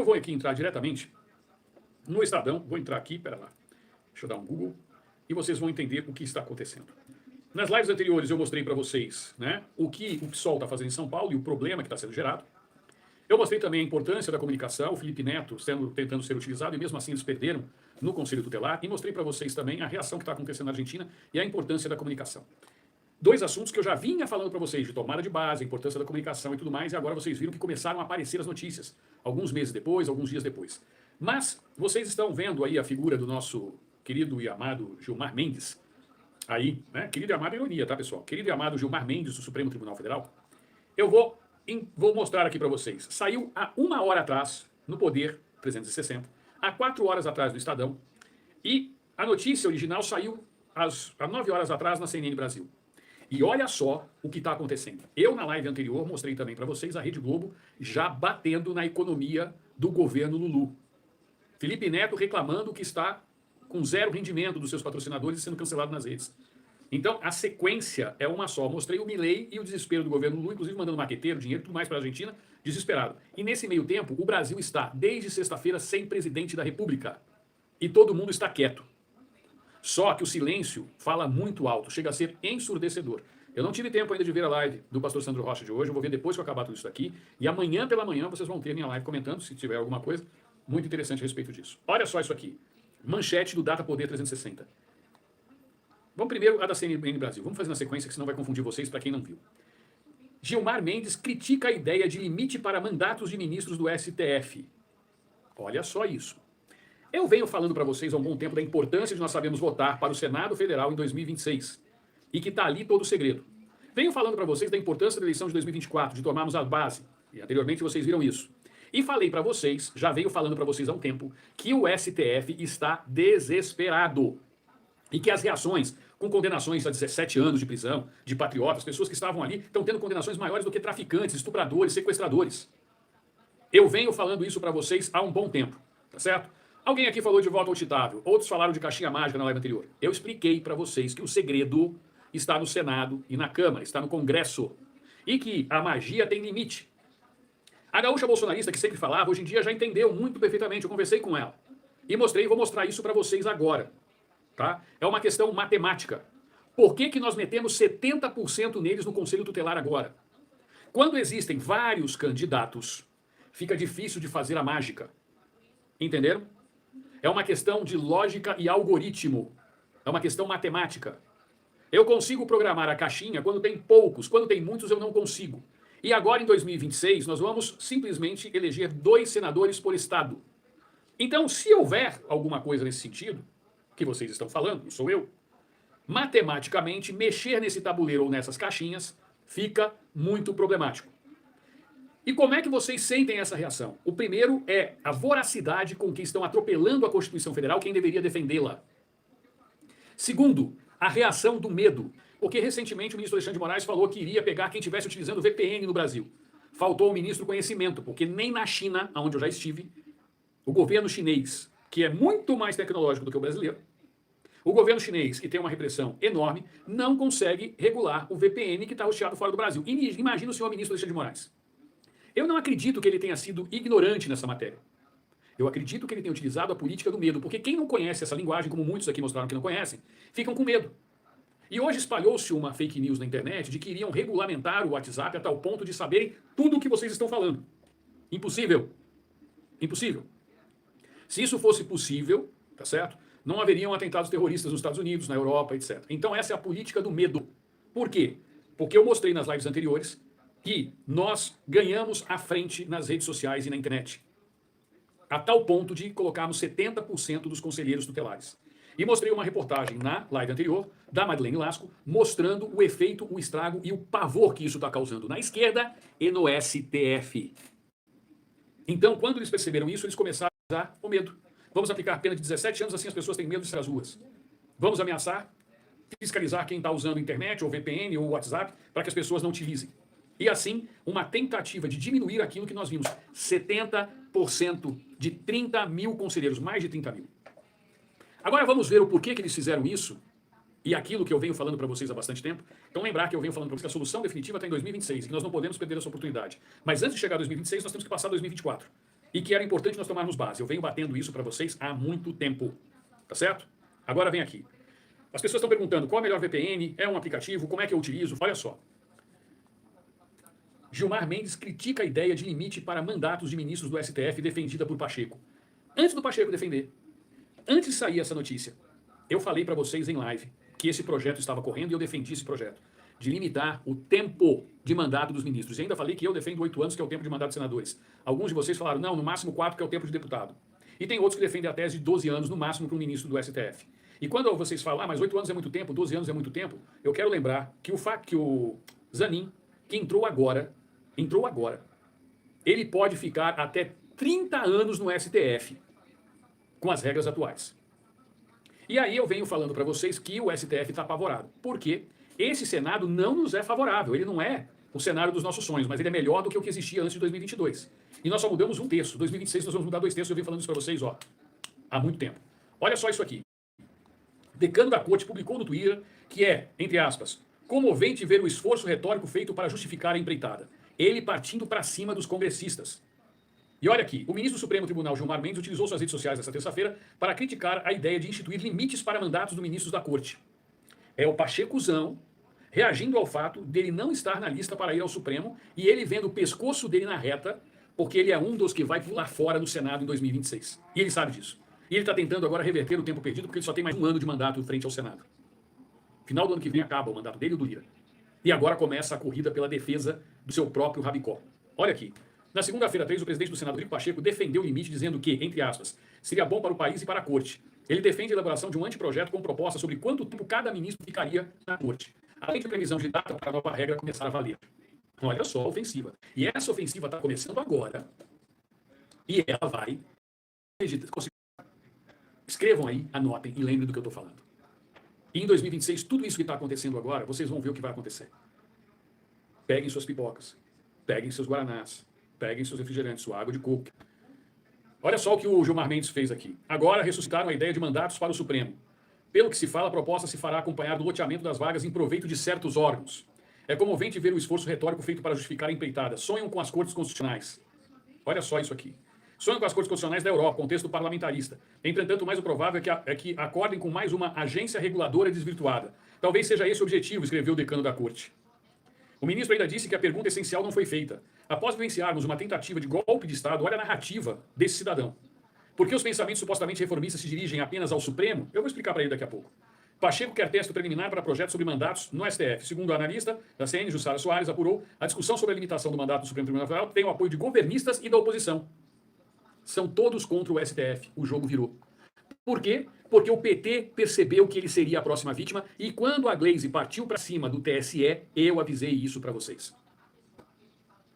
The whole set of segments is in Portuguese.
Eu vou aqui entrar diretamente no Estadão, vou entrar aqui, pera lá, deixa eu dar um Google, e vocês vão entender o que está acontecendo. Nas lives anteriores eu mostrei para vocês, né, o que o PSOL está fazendo em São Paulo e o problema que está sendo gerado. Eu mostrei também a importância da comunicação, o Felipe Neto tentando ser utilizado, e mesmo assim eles perderam no Conselho Tutelar, e mostrei para vocês também a reação que está acontecendo na Argentina e a importância da comunicação. Dois assuntos que eu já vinha falando para vocês, de tomada de base, a importância da comunicação e tudo mais, e agora vocês viram que começaram a aparecer as notícias, alguns meses depois, alguns dias depois. Mas vocês estão vendo aí a figura do nosso querido e amado Gilmar Mendes, aí, né? Querido e amado ironia, tá, pessoal? Querido e amado Gilmar Mendes, do Supremo Tribunal Federal. Eu vou mostrar aqui para vocês. Saiu há 1 hora atrás, no Poder 360, há 4 horas atrás no Estadão, e a notícia original saiu há 9 horas atrás na CNN Brasil. E olha só o que está acontecendo. Eu, na live anterior, mostrei também para vocês a Rede Globo já batendo na economia do governo Lulu. Felipe Neto reclamando que está com zero rendimento dos seus patrocinadores e sendo cancelado nas redes. Então, a sequência é uma só. Mostrei o Milei e o desespero do governo Lula, inclusive mandando maqueteiro, dinheiro, tudo mais para a Argentina, desesperado. E nesse meio tempo, o Brasil está, desde sexta-feira, sem presidente da República. E todo mundo está quieto. Só que o silêncio fala muito alto, chega a ser ensurdecedor. Eu não tive tempo ainda de ver a live do pastor Sandro Rocha de hoje, eu vou ver depois que eu acabar tudo isso aqui. E amanhã pela manhã vocês vão ter minha live comentando, se tiver alguma coisa muito interessante a respeito disso. Olha só isso aqui. Manchete do Data Poder 360. Vamos primeiro a da CNN Brasil. Vamos fazer na sequência, que senão vai confundir vocês para quem não viu. Gilmar Mendes critica a ideia de limite para mandatos de ministros do STF. Olha só isso. Eu venho falando para vocês há um bom tempo da importância de nós sabermos votar para o Senado Federal em 2026. E que está ali todo o segredo. Venho falando para vocês da importância da eleição de 2024, de tomarmos a base. E anteriormente vocês viram isso. E falei para vocês, já venho falando para vocês há um tempo, que o STF está desesperado. E que as reações, com condenações a 17 anos de prisão, de patriotas, pessoas que estavam ali, estão tendo condenações maiores do que traficantes, estupradores, sequestradores. Eu venho falando isso para vocês há um bom tempo, tá certo? Alguém aqui falou de voto auditável, outros falaram de caixinha mágica na live anterior. Eu expliquei para vocês que o segredo está no Senado e na Câmara, está no Congresso. E que a magia tem limite. A gaúcha bolsonarista que sempre falava, hoje em dia já entendeu muito perfeitamente, eu conversei com ela. E mostrei, vou mostrar isso para vocês agora. Tá? É uma questão matemática. Por que nós metemos 70% neles no Conselho Tutelar agora? Quando existem vários candidatos, fica difícil de fazer a mágica. Entenderam? É uma questão de lógica e algoritmo. É uma questão matemática. Eu consigo programar a caixinha quando tem poucos, quando tem muitos eu não consigo. E agora em 2026 nós vamos simplesmente eleger 2 senadores por estado. Então, se houver alguma coisa nesse sentido, que vocês estão falando, não sou eu, matematicamente mexer nesse tabuleiro ou nessas caixinhas fica muito problemático. E como é que vocês sentem essa reação? O primeiro é a voracidade com que estão atropelando a Constituição Federal, quem deveria defendê-la. Segundo, a reação do medo. Porque recentemente o ministro Alexandre de Moraes falou que iria pegar quem estivesse utilizando o VPN no Brasil. Faltou ao ministro conhecimento, porque nem na China, onde eu já estive, o governo chinês, que é muito mais tecnológico do que o brasileiro, o governo chinês, que tem uma repressão enorme, não consegue regular o VPN que está hosteado fora do Brasil. E imagina o senhor ministro Alexandre de Moraes. Eu não acredito que ele tenha sido ignorante nessa matéria. Eu acredito que ele tenha utilizado a política do medo, porque quem não conhece essa linguagem, como muitos aqui mostraram que não conhecem, ficam com medo. E hoje espalhou-se uma fake news na internet de que iriam regulamentar o WhatsApp a tal ponto de saberem tudo o que vocês estão falando. Impossível. Impossível. Se isso fosse possível, tá certo? Não haveriam atentados terroristas nos Estados Unidos, na Europa, etc. Então essa é a política do medo. Por quê? Porque eu mostrei nas lives anteriores que nós ganhamos à frente nas redes sociais e na internet. A tal ponto de colocarmos 70% dos conselheiros tutelares. E mostrei uma reportagem na live anterior, da Madeleine Lasco, mostrando o efeito, o estrago e o pavor que isso está causando na esquerda e no STF. Então, quando eles perceberam isso, eles começaram a usar o medo. Vamos aplicar pena de 17 anos, assim as pessoas têm medo de sair às ruas. Vamos ameaçar, fiscalizar quem está usando internet, ou VPN, ou WhatsApp, para que as pessoas não utilizem. E assim, uma tentativa de diminuir aquilo que nós vimos. 70% de 30 mil conselheiros, mais de 30 mil. Agora vamos ver o porquê que eles fizeram isso e aquilo que eu venho falando para vocês há bastante tempo. Então lembrar que eu venho falando para vocês que a solução definitiva está em 2026 e que nós não podemos perder essa oportunidade. Mas antes de chegar a 2026, nós temos que passar 2024. e que era importante nós tomarmos base. Eu venho batendo isso para vocês há muito tempo, tá certo? Agora vem aqui. As pessoas estão perguntando qual é o melhor VPN, é um aplicativo, como é que eu utilizo? Olha só. Gilmar Mendes critica a ideia de limite para mandatos de ministros do STF defendida por Pacheco. Antes do Pacheco defender, antes de sair essa notícia, eu falei para vocês em live que esse projeto estava correndo e eu defendi esse projeto, de limitar o tempo de mandato dos ministros. E ainda falei que eu defendo 8 anos, que é o tempo de mandato dos senadores. Alguns de vocês falaram, não, no máximo 4, que é o tempo de deputado. E tem outros que defendem a tese de 12 anos, no máximo, para um ministro do STF. E quando vocês falam, mas 8 anos é muito tempo, 12 anos é muito tempo, eu quero lembrar que o Zanin, que entrou agora, ele pode ficar até 30 anos no STF, com as regras atuais. E aí eu venho falando para vocês que o STF está apavorado. Por quê? Esse Senado não nos é favorável. Ele não é o cenário dos nossos sonhos, mas ele é melhor do que o que existia antes de 2022. E nós só mudamos um terço. Em 2026 nós vamos mudar 2 terços. Eu venho falando isso para vocês há muito tempo. Olha só isso aqui. Decano da Corte publicou no Twitter que é, entre aspas, comovente ver o esforço retórico feito para justificar a empreitada. Ele partindo para cima dos congressistas. E olha aqui, o ministro do Supremo Tribunal, Gilmar Mendes, utilizou suas redes sociais esta terça-feira para criticar a ideia de instituir limites para mandatos do ministro da Corte. É o Pachecozão reagindo ao fato dele não estar na lista para ir ao Supremo e ele vendo o pescoço dele na reta, porque ele é um dos que vai pular fora do Senado em 2026. E ele sabe disso. E ele está tentando agora reverter o tempo perdido, porque ele só tem mais 1 ano de mandato frente ao Senado. Final do ano que vem acaba o mandato dele e do Lira. E agora começa a corrida pela defesa do seu próprio rabicó. Olha aqui. Na segunda-feira 3, o presidente do Senado, Rodrigo Pacheco, defendeu o limite, dizendo que, entre aspas, seria bom para o país e para a Corte. Ele defende a elaboração de um anteprojeto com proposta sobre quanto tempo cada ministro ficaria na Corte, além de previsão de data para a nova regra começar a valer. Olha só a ofensiva. E essa ofensiva está começando agora, e ela vai... Escrevam aí, anotem e lembrem do que eu estou falando. E em 2026, tudo isso que está acontecendo agora, vocês vão ver o que vai acontecer. Peguem suas pipocas, peguem seus guaranás, peguem seus refrigerantes, sua água de coco. Olha só o que o Gilmar Mendes fez aqui. Agora ressuscitaram a ideia de mandatos para o Supremo. Pelo que se fala, a proposta se fará acompanhar do loteamento das vagas em proveito de certos órgãos. É comovente ver o esforço retórico feito para justificar a empreitada. Sonham com as cortes constitucionais. Olha só isso aqui. Sonham com as cortes constitucionais da Europa, contexto parlamentarista. Entretanto, o mais provável é que acordem com mais uma agência reguladora desvirtuada. Talvez seja esse o objetivo, escreveu o decano da corte. O ministro ainda disse que a pergunta essencial não foi feita. Após vivenciarmos uma tentativa de golpe de Estado, olha a narrativa desse cidadão. Por que os pensamentos supostamente reformistas se dirigem apenas ao Supremo? Eu vou explicar para ele daqui a pouco. Pacheco quer texto preliminar para projeto sobre mandatos no STF. Segundo a analista da CN, Jussara Soares, apurou, a discussão sobre a limitação do mandato do Supremo Tribunal Federal tem o apoio de governistas e da oposição. São todos contra o STF. O jogo virou. Por quê? Porque o PT percebeu que ele seria a próxima vítima e quando a Glaze partiu para cima do TSE, eu avisei isso para vocês.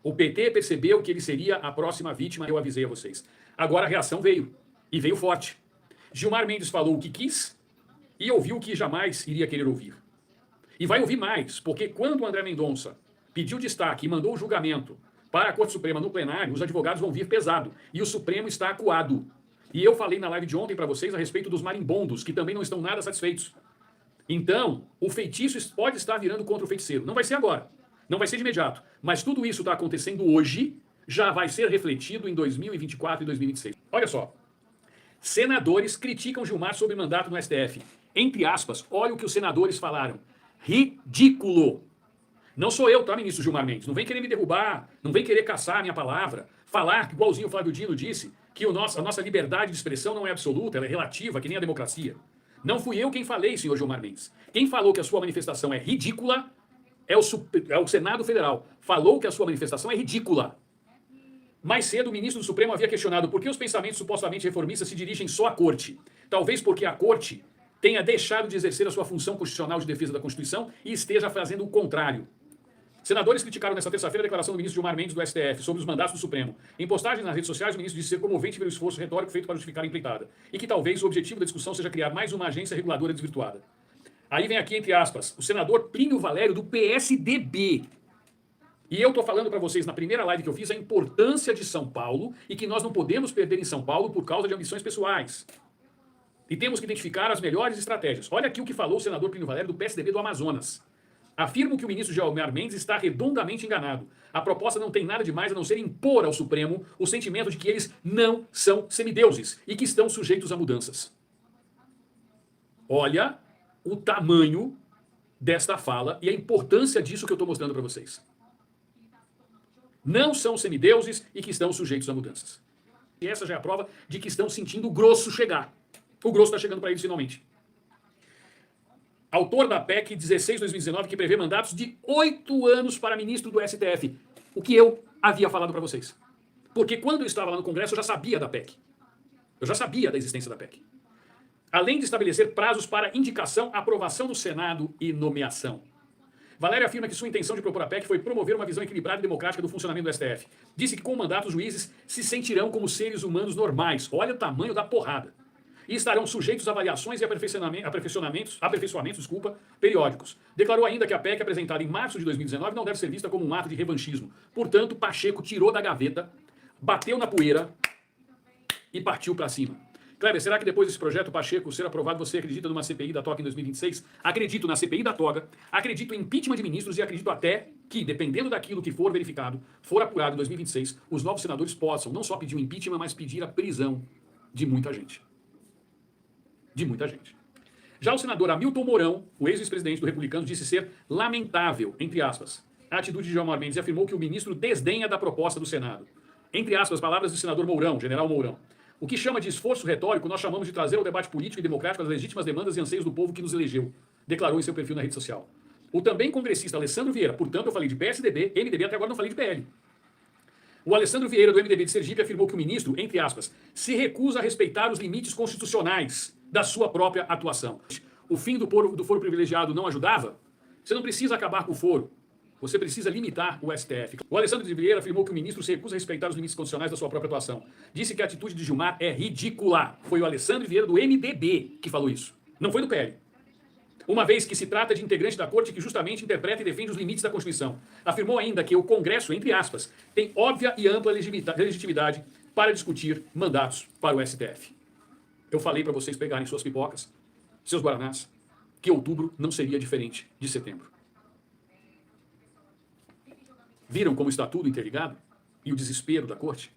O PT percebeu que ele seria a próxima vítima, eu avisei a vocês. Agora a reação veio, e veio forte. Gilmar Mendes falou o que quis e ouviu o que jamais iria querer ouvir. E vai ouvir mais, porque quando o André Mendonça pediu destaque e mandou o julgamento para a Corte Suprema no plenário, os advogados vão vir pesado, e o Supremo está acuado. E eu falei na live de ontem para vocês a respeito dos marimbondos, que também não estão nada satisfeitos. Então, o feitiço pode estar virando contra o feiticeiro. Não vai ser agora. Não vai ser de imediato. Mas tudo isso está acontecendo hoje, já vai ser refletido em 2024 e 2026. Olha só. Senadores criticam Gilmar sobre mandato no STF. Entre aspas, olha o que os senadores falaram. Ridículo. Não sou eu, tá, ministro Gilmar Mendes? Não vem querer me derrubar, não vem querer caçar a minha palavra. Falar, que igualzinho o Flávio Dino disse, que a nossa liberdade de expressão não é absoluta, ela é relativa, que nem a democracia. Não fui eu quem falei, senhor Gilmar Mendes. Quem falou que a sua manifestação é ridícula é o Senado Federal. Falou que a sua manifestação é ridícula. Mais cedo, o ministro do Supremo havia questionado por que os pensamentos supostamente reformistas se dirigem só à Corte. Talvez porque a Corte tenha deixado de exercer a sua função constitucional de defesa da Constituição e esteja fazendo o contrário. Senadores criticaram nesta terça-feira a declaração do ministro Gilmar Mendes do STF sobre os mandatos do Supremo. Em postagem nas redes sociais, o ministro disse ser comovente ver o esforço retórico feito para justificar a empreitada. E que talvez o objetivo da discussão seja criar mais uma agência reguladora desvirtuada. Aí vem aqui, entre aspas, o senador Plínio Valério do PSDB. E eu estou falando para vocês na primeira live que eu fiz a importância de São Paulo e que nós não podemos perder em São Paulo por causa de ambições pessoais. E temos que identificar as melhores estratégias. Olha aqui o que falou o senador Plínio Valério do PSDB do Amazonas. Afirmo que o ministro Gilmar Mendes está redondamente enganado. A proposta não tem nada de mais a não ser impor ao Supremo o sentimento de que eles não são semideuses e que estão sujeitos a mudanças. Olha o tamanho desta fala e a importância disso que eu estou mostrando para vocês. Não são semideuses e que estão sujeitos a mudanças. E essa já é a prova de que estão sentindo o grosso chegar. O grosso está chegando para eles finalmente. Autor da PEC 16/2019, que prevê mandatos de 8 anos para ministro do STF. O que eu havia falado para vocês. Porque quando eu estava lá no Congresso, eu já sabia da PEC. Eu já sabia da existência da PEC. Além de estabelecer prazos para indicação, aprovação do Senado e nomeação. Valéria afirma que sua intenção de propor a PEC foi promover uma visão equilibrada e democrática do funcionamento do STF. Disse que com o mandato os juízes se sentirão como seres humanos normais. Olha o tamanho da porrada. E estarão sujeitos a avaliações e aperfeiçoamentos periódicos. Declarou ainda que a PEC apresentada em março de 2019 não deve ser vista como um ato de revanchismo. Portanto, Pacheco tirou da gaveta, bateu na poeira e partiu para cima. Kleber, será que depois desse projeto Pacheco ser aprovado, você acredita numa CPI da toga em 2026? Acredito na CPI da toga, acredito em impeachment de ministros e acredito até que, dependendo daquilo que for verificado, for apurado em 2026, os novos senadores possam não só pedir o impeachment, mas pedir a prisão de muita gente. De muita gente. Já o senador Hamilton Mourão, o ex-vice-presidente do Republicano, disse ser lamentável, entre aspas, a atitude de Gilmar Mendes e afirmou que o ministro desdenha da proposta do Senado. Entre aspas, palavras do senador Mourão, general Mourão. O que chama de esforço retórico, nós chamamos de trazer ao debate político e democrático as legítimas demandas e anseios do povo que nos elegeu, declarou em seu perfil na rede social. O também congressista Alessandro Vieira, portanto eu falei de PSDB, MDB, até agora não falei de PL. O Alessandro Vieira, do MDB de Sergipe, afirmou que o ministro, entre aspas, se recusa a respeitar os limites constitucionais da sua própria atuação. O fim do foro privilegiado não ajudava? Você não precisa acabar com o foro. Você precisa limitar o STF. O Alessandro Vieira afirmou que o ministro se recusa a respeitar os limites constitucionais da sua própria atuação. Disse que a atitude de Gilmar é ridícula. Foi o Alessandro Vieira, do MDB, que falou isso. Não foi do PL. Uma vez que se trata de integrante da corte que justamente interpreta e defende os limites da Constituição. Afirmou ainda que o Congresso, entre aspas, tem óbvia e ampla legitimidade para discutir mandatos para o STF. Eu falei para vocês pegarem suas pipocas, seus guaranás, que outubro não seria diferente de setembro. Viram como está tudo interligado? E o desespero da corte?